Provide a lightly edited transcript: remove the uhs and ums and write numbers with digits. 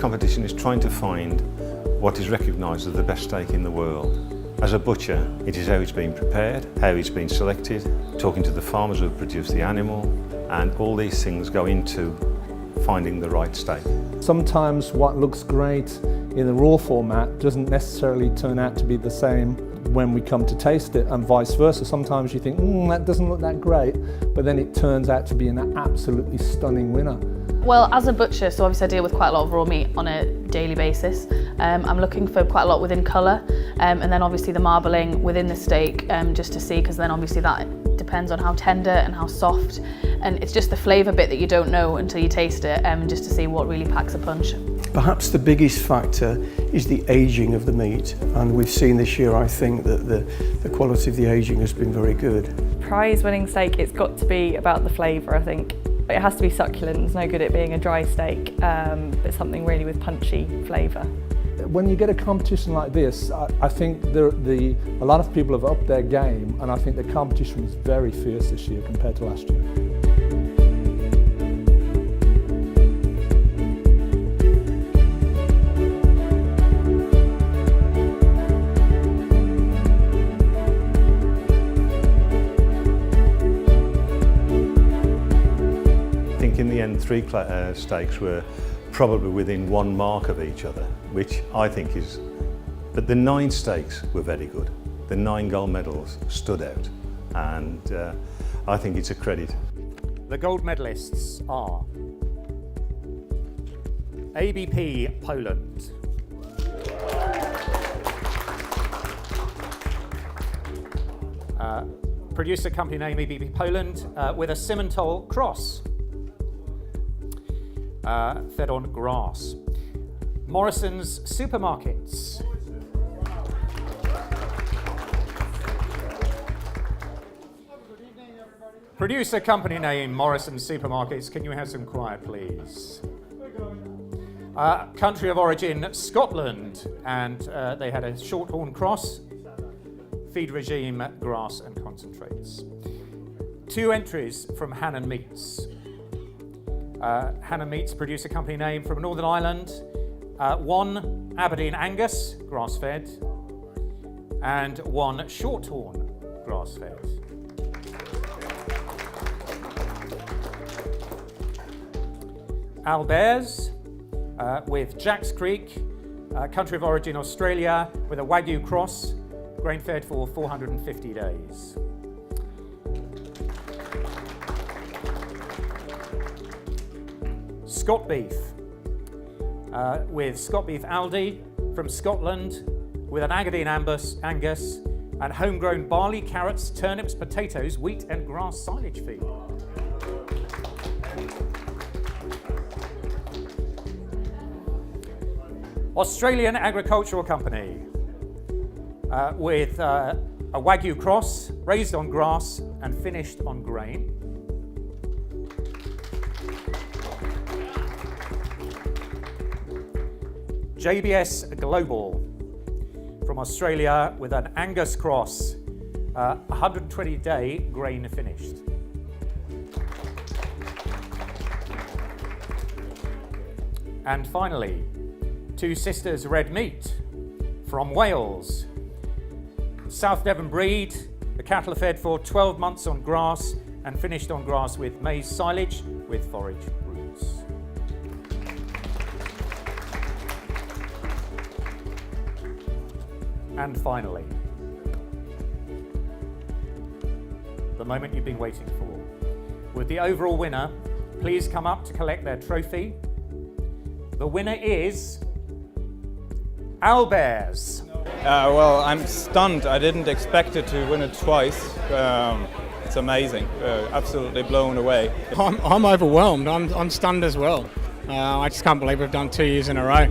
competition is trying to find what is recognised as the best steak in the world. As a butcher, it is how it's been prepared, how it's been selected, talking to the farmers who produce the animal, and all these things go into finding the right steak. Sometimes what looks great in the raw format doesn't necessarily turn out to be the same when we come to taste it, and vice versa. Sometimes you think, that doesn't look that great, but then it turns out to be an absolutely stunning winner. Well, as a butcher, so obviously I deal with quite a lot of raw meat on a daily basis. I'm looking for quite a lot within colour, and then obviously the marbling within the steak, just to see, because then obviously that depends on how tender and how soft, and it's just the flavour bit that you don't know until you taste it, just to see what really packs a punch. Perhaps the biggest factor is the ageing of the meat, and we've seen this year, I think, that the quality of the ageing has been very good. Prize-winning steak, it's got to be about the flavour, I think. It has to be succulent. It's no good at being a dry steak, but something really with punchy flavour. When you get a competition like this, I think a lot of people have upped their game, and I think the competition was very fierce this year compared to last year. In the end, three steaks were probably within 1 mark of each other, which I think is, but the 9 steaks were very good. The 9 gold medals stood out, and I think it's a credit. The gold medalists are ABP Poland, producer company name ABP Poland, with a Simmental cross. Fed on grass. Morrison's Supermarkets. Producer company name Morrison's Supermarkets. Can you have some quiet, please? Country of origin Scotland, and they had a shorthorn cross. Feed regime grass and concentrates. 2 entries from Hannon Meats. Hannon Meats, producer company name from Northern Ireland. 1 Aberdeen Angus, grass-fed, and 1 Shorthorn, grass-fed. Albert's, with Jacks Creek, country of origin Australia, with a Wagyu cross, grain-fed for 450 days. Scott beef, with Scott beef Aldi from Scotland, with an Aberdeen Angus and homegrown barley, carrots, turnips, potatoes, wheat and grass silage feed. Australian Agricultural Company, with a Wagyu cross, raised on grass and finished on grain. JBS Global from Australia with an Angus cross, 120-day grain finished. And finally, Two Sisters Red Meat from Wales. South Devon breed, the cattle are fed for 12 months on grass and finished on grass with maize silage with forage roots. And finally, the moment you've been waiting for. Would the overall winner please come up to collect their trophy? The winner is Albert's. Well, I'm stunned. I didn't expect it to win it twice. It's amazing. Absolutely blown away. I'm overwhelmed. I'm stunned as well. I just can't believe we've done 2 years in a row.